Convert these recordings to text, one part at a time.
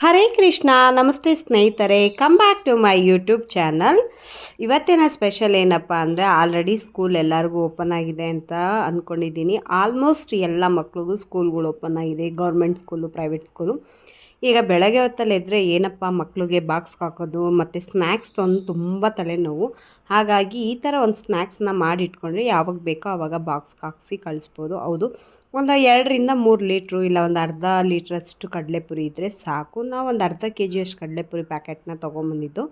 ಹರೇ ಕೃಷ್ಣ ನಮಸ್ತೆ ಸ್ನೇಹಿತರೆ, come back to my YouTube channel. ಇವತ್ತಿನ ಸ್ಪೆಷಲ್ ಏನಪ್ಪ ಅಂದರೆ ಆಲ್ರೆಡಿ ಸ್ಕೂಲ್ ಎಲ್ಲರಿಗೂ ಓಪನ್ ಆಗಿದೆ ಅಂತ ಅಂದ್ಕೊಂಡಿದ್ದೀನಿ. ಆಲ್ಮೋಸ್ಟ್ ಎಲ್ಲ ಮಕ್ಳಿಗೂ ಸ್ಕೂಲ್ಗಳು ಓಪನ್ ಆಗಿದೆ, ಗೌರ್ಮೆಂಟ್ ಸ್ಕೂಲು, ಪ್ರೈವೇಟ್ ಸ್ಕೂಲು. ಈಗ ಬೆಳಗ್ಗೆ ಹೊತ್ತಲ್ಲಿ ಎದ್ದರೆ ಏನಪ್ಪ ಮಕ್ಕಳಿಗೆ ಬಾಕ್ಸ್ ಹಾಕೋದು ಮತ್ತು ಸ್ನ್ಯಾಕ್ಸ್ ತಂದು ತುಂಬ ತಲೆನೋವು. ಹಾಗಾಗಿ ಈ ಥರ ಒಂದು ಸ್ನ್ಯಾಕ್ಸ್ನ ಮಾಡಿಟ್ಕೊಂಡ್ರೆ ಯಾವಾಗ ಬೇಕೋ ಆವಾಗ ಬಾಕ್ಸ್ಗೆ ಹಾಕಿಸಿ ಕಳಿಸ್ಬೋದು. ಹೌದು, ಒಂದು 2-3 ಲೀಟ್ರು ಇಲ್ಲ ಒಂದು ಅರ್ಧ ಲೀಟ್ರಷ್ಟು ಕಡಲೆಪುರಿ ಇದ್ದರೆ ಸಾಕು. ನಾವು ಒಂದು ಅರ್ಧ ಕೆಜಿಯಷ್ಟು ಕಡಲೆಪುರಿ ಪ್ಯಾಕೆಟ್ನ ತೊಗೊಂಬಂದಿದ್ದು.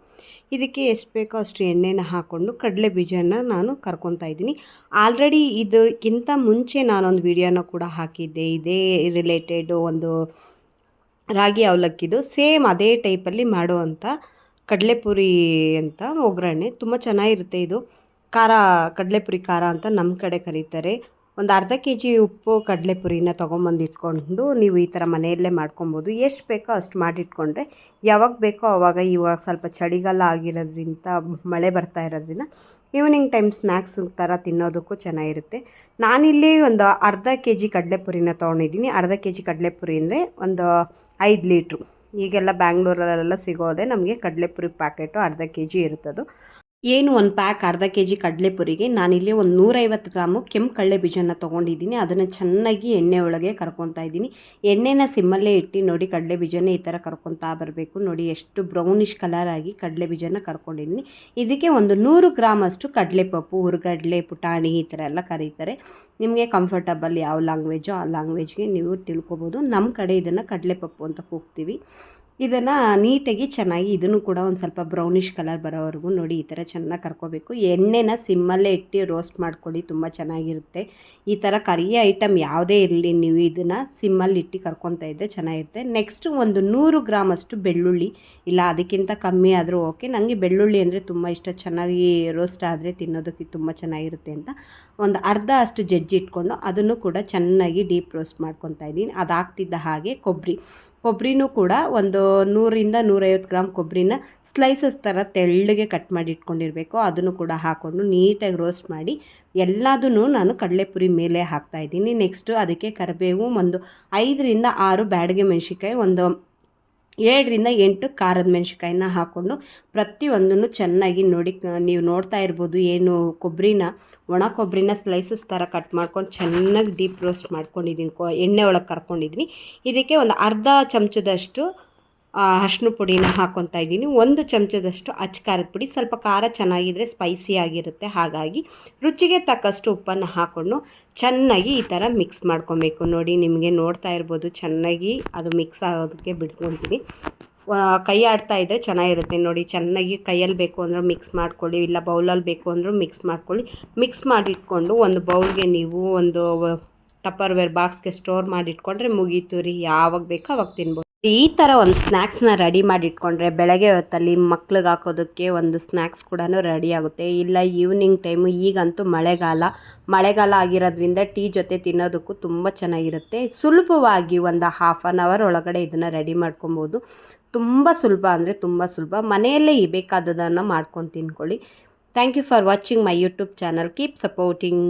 ಇದಕ್ಕೆ ಎಷ್ಟು ಬೇಕೋ ಅಷ್ಟು ಎಣ್ಣೆನ ಹಾಕ್ಕೊಂಡು ಕಡಲೆ ಬೀಜನ ನಾನು ಕರ್ಕೊತಾ ಇದ್ದೀನಿ. ಆಲ್ರೆಡಿ ಇದಕ್ಕಿಂತ ಮುಂಚೆ ನಾನೊಂದು ವಿಡಿಯೋನ ಕೂಡ ಹಾಕಿದ್ದೆ, ಇದೇ ರಿಲೇಟೆಡು, ಒಂದು ರಾಗಿ ಅವಲಕ್ಕಿದು ಸೇಮ್ ಅದೇ ಟೈಪಲ್ಲಿ ಮಾಡುವಂಥ ಕಡಲೆಪುರಿ ಅಂತ ಒಗ್ಗರಣೆ ತುಂಬ ಚೆನ್ನಾಗಿರುತ್ತೆ. ಇದು ಖಾರ, ಕಡಲೆಪುರಿ ಖಾರ ಅಂತ ನಮ್ಮ ಕಡೆ ಕರೀತಾರೆ. ಒಂದು ಅರ್ಧ ಕೆ ಜಿ ಉಪ್ಪು ಕಡಲೆಪುರಿನ ತೊಗೊಂಬಂದು ಇಟ್ಕೊಂಡು ನೀವು ಈ ಥರ ಮನೆಯಲ್ಲೇ ಮಾಡ್ಕೊಬೋದು. ಎಷ್ಟು ಬೇಕೋ ಅಷ್ಟು ಮಾಡಿಟ್ಕೊಂಡ್ರೆ ಯಾವಾಗ ಬೇಕೋ ಆವಾಗ, ಇವಾಗ ಸ್ವಲ್ಪ ಚಳಿಗಾಲ ಆಗಿರೋದ್ರಿಂದ, ಮಳೆ ಬರ್ತಾ ಇರೋದ್ರಿಂದ ಈವ್ನಿಂಗ್ ಟೈಮ್ ಸ್ನ್ಯಾಕ್ಸ್ ಥರ ತಿನ್ನೋದಕ್ಕೂ ಚೆನ್ನಾಗಿರುತ್ತೆ. ನಾನಿಲ್ಲಿ ಒಂದು ಅರ್ಧ ಕೆ ಜಿ ಕಡಲೆಪುರಿನ ತೊಗೊಂಡಿದ್ದೀನಿ. ಅರ್ಧ ಕೆ ಜಿ ಕಡಲೆಪುರಿ ಅಂದರೆ ಒಂದು 5 ಲೀಟ್ರು. ಈಗೆಲ್ಲ ಬ್ಯಾಂಗ್ಳೂರಲ್ಲೆಲ್ಲ ಸಿಗೋದೆ ನಮಗೆ ಕಡಲೆಪುರಿ ಪ್ಯಾಕೆಟು ಅರ್ಧ ಕೆ ಜಿ ಇರುತ್ತದು. ಏನು ಒಂದು ಪ್ಯಾಕ್ ಅರ್ಧ ಕೆ ಜಿ ಕಡಲೆಪುರಿಗೆ ನಾನಿಲ್ಲಿ ಒಂದು 150 ಗ್ರಾಮು ಕೆಂಪು ಕಡಲೆ ಬೀಜನ ತೊಗೊಂಡಿದ್ದೀನಿ. ಅದನ್ನು ಚೆನ್ನಾಗಿ ಎಣ್ಣೆ ಒಳಗೆ ಕರ್ಕೊತಾ ಇದ್ದೀನಿ. ಎಣ್ಣೆನ ಸಿಮ್ಮಲ್ಲೇ ಇಟ್ಟು ನೋಡಿ, ಕಡಲೆ ಬೀಜನ ಈ ಥರ ಕರ್ಕೊತಾ ಬರಬೇಕು. ನೋಡಿ ಎಷ್ಟು ಬ್ರೌನಿಷ್ ಕಲರ್ ಆಗಿ ಕಡಲೆ ಬೀಜನ ಕರ್ಕೊಂಡಿದ್ದೀನಿ. ಇದಕ್ಕೆ ಒಂದು 100 ಗ್ರಾಮಷ್ಟು ಕಡಲೆಪಪ್ಪು, ಹುರ್ಗಡ್ಲೆ, ಪುಟಾಣಿ ಈ ಥರ ಎಲ್ಲ ಕರೀತಾರೆ. ನಿಮಗೆ ಕಂಫರ್ಟಬಲ್ ಯಾವ ಲ್ಯಾಂಗ್ವೇಜೋ ಆ ಲ್ಯಾಂಗ್ವೇಜ್ಗೆ ನೀವು ತಿಳ್ಕೊಬೋದು. ನಮ್ಮ ಕಡೆ ಇದನ್ನು ಕಡಲೆಪಪ್ಪು ಅಂತ ಕೂಗ್ತೀವಿ. ಇದನ್ನು ನೀಟಾಗಿ ಚೆನ್ನಾಗಿ, ಇದನ್ನು ಕೂಡ ಒಂದು ಸ್ವಲ್ಪ ಬ್ರೌನಿಷ್ ಕಲರ್ ಬರೋವರೆಗೂ ನೋಡಿ ಈ ಥರ ಚೆನ್ನಾಗಿ ಕರ್ಕೋಬೇಕು. ಎಣ್ಣೆನ ಸಿಮ್ಮಲ್ಲೇ ಇಟ್ಟು ರೋಸ್ಟ್ ಮಾಡ್ಕೊಳ್ಳಿ, ತುಂಬ ಚೆನ್ನಾಗಿರುತ್ತೆ. ಈ ಥರ ಕರಿಯ ಐಟಮ್ ಯಾವುದೇ ಇರಲಿ, ನೀವು ಇದನ್ನು ಸಿಮ್ಮಲ್ಲಿ ಇಟ್ಟು ಕರ್ಕೊತಾ ಇದ್ದರೆ ಚೆನ್ನಾಗಿರುತ್ತೆ. ನೆಕ್ಸ್ಟು ಒಂದು 100 ಗ್ರಾಮಷ್ಟು ಬೆಳ್ಳುಳ್ಳಿ, ಇಲ್ಲ ಅದಕ್ಕಿಂತ ಕಮ್ಮಿ ಆದರೂ ಓಕೆ. ನನಗೆ ಬೆಳ್ಳುಳ್ಳಿ ಅಂದರೆ ತುಂಬ ಇಷ್ಟ, ಚೆನ್ನಾಗಿ ರೋಸ್ಟ್ ಆದರೆ ತಿನ್ನೋದಕ್ಕೆ ತುಂಬ ಚೆನ್ನಾಗಿರುತ್ತೆ ಅಂತ ಒಂದು ಅರ್ಧ ಅಷ್ಟು ಜಜ್ಜಿ ಇಟ್ಕೊಂಡು ಅದನ್ನು ಕೂಡ ಚೆನ್ನಾಗಿ ಡೀಪ್ ರೋಸ್ಟ್ ಮಾಡ್ಕೊತಾ ಇದ್ದೀನಿ. ಅದಾಗ್ತಿದ್ದ ಹಾಗೆ ಕೊಬ್ಬರಿನೂ ಕೂಡ ಒಂದು 100-150 ಗ್ರಾಮ್ ಕೊಬ್ಬರಿನ ಸ್ಲೈಸಸ್ ಥರ ತೆಳ್ಳಗೆ ಕಟ್ ಮಾಡಿ ಇಟ್ಕೊಂಡಿರಬೇಕು. ಅದನ್ನು ಕೂಡ ಹಾಕ್ಕೊಂಡು ನೀಟಾಗಿ ರೋಸ್ಟ್ ಮಾಡಿ ಎಲ್ಲದೂ ನಾನು ಕಡಲೆಪುರಿ ಮೇಲೆ ಹಾಕ್ತಾಯಿದ್ದೀನಿ. ನೆಕ್ಸ್ಟು ಅದಕ್ಕೆ ಕರಿಬೇವು, ಒಂದು 5-6 ಬ್ಯಾಡಗೆ ಮೆಣಸಿನ್ಕಾಯಿ, ಒಂದು 7-8 ಖಾರದ ಮೆಣಸಿನ್ಕಾಯಿನ ಹಾಕ್ಕೊಂಡು ಪ್ರತಿಯೊಂದನ್ನು ಚೆನ್ನಾಗಿ ನೋಡಿ, ನೀವು ನೋಡ್ತಾ ಇರ್ಬೋದು, ಏನು ಒಣ ಕೊಬ್ಬರಿನ ಸ್ಲೈಸಸ್ ಥರ ಕಟ್ ಮಾಡ್ಕೊಂಡು ಚೆನ್ನಾಗಿ ಡೀಪ್ ರೋಸ್ಟ್ ಮಾಡ್ಕೊಂಡಿದ್ದೀನಿ, ಎಣ್ಣೆ ಒಳಗೆ ಕರ್ಕೊಂಡಿದ್ದೀನಿ. ಇದಕ್ಕೆ ಒಂದು ಅರ್ಧ ಚಮಚದಷ್ಟು ಅರಿಶಿನ ಪುಡಿನ ಹಾಕ್ಕೊತಾ ಇದ್ದೀನಿ. 1 ಚಮಚದಷ್ಟು ಅಚ್ಚ ಖಾರದ ಪುಡಿ. ಸ್ವಲ್ಪ ಖಾರ ಚೆನ್ನಾಗಿದ್ದರೆ ಸ್ಪೈಸಿ ಆಗಿರುತ್ತೆ, ಹಾಗಾಗಿ ರುಚಿಗೆ ತಕ್ಕಷ್ಟು ಉಪ್ಪನ್ನು ಹಾಕ್ಕೊಂಡು ಚೆನ್ನಾಗಿ ಈ ಥರ ಮಿಕ್ಸ್ ಮಾಡ್ಕೊಬೇಕು. ನೋಡಿ, ನಿಮಗೆ ನೋಡ್ತಾ ಇರ್ಬೋದು, ಚೆನ್ನಾಗಿ ಅದು ಮಿಕ್ಸ್ ಆಗೋದಕ್ಕೆ ಬಿಡ್ಕೊತೀನಿ. ಕೈ ಆಡ್ತಾ ಇದ್ದರೆ ಚೆನ್ನಾಗಿರುತ್ತೆ. ನೋಡಿ, ಚೆನ್ನಾಗಿ ಕೈಯಲ್ಲಿ ಬೇಕು ಅಂದರೆ ಮಿಕ್ಸ್ ಮಾಡ್ಕೊಳ್ಳಿ, ಇಲ್ಲ ಬೌಲಲ್ಲಿ ಬೇಕು ಅಂದರೂ ಮಿಕ್ಸ್ ಮಾಡ್ಕೊಳ್ಳಿ. ಮಿಕ್ಸ್ ಮಾಡಿಟ್ಕೊಂಡು ಒಂದು ಬೌಲ್ಗೆ ನೀವು ಒಂದು ಟಪ್ಪರ್ವೇರ್ ಬಾಕ್ಸ್ಗೆ ಸ್ಟೋರ್ ಮಾಡಿಟ್ಕೊಂಡ್ರೆ ಮುಗೀತು ರೀ, ಯಾವಾಗ ಬೇಕೋ ಅವಾಗ ತಿನ್ಬೋದು. ಈ ಥರ ಒಂದು ಸ್ನ್ಯಾಕ್ಸ್ನ ರೆಡಿ ಮಾಡಿಟ್ಕೊಂಡ್ರೆ ಬೆಳಗ್ಗೆ ಹೊತ್ತಲ್ಲಿ ಮಕ್ಳಿಗೆ ಹಾಕೋದಕ್ಕೆ ಒಂದು ಸ್ನ್ಯಾಕ್ಸ್ ಕೂಡ ರೆಡಿ ಆಗುತ್ತೆ. ಇಲ್ಲ ಈವ್ನಿಂಗ್ ಟೈಮು, ಈಗಂತೂ ಮಳೆಗಾಲ ಆಗಿರೋದ್ರಿಂದ ಟೀ ಜೊತೆ ತಿನ್ನೋದಕ್ಕೂ ತುಂಬ ಚೆನ್ನಾಗಿರುತ್ತೆ. ಸುಲಭವಾಗಿ ಒಂದು ½ ಆನ್ ಅವರ್ ಒಳಗಡೆ ಇದನ್ನು ರೆಡಿ ಮಾಡ್ಕೊಬೋದು. ತುಂಬ ಸುಲಭ ಅಂದರೆ ತುಂಬ ಸುಲಭ. ಮನೆಯಲ್ಲೇ ಬೇಕಾದದನ್ನು ಮಾಡ್ಕೊಂಡು ತಿನ್ಕೊಳ್ಳಿ. Thank you for watching my YouTube channel. Keep supporting.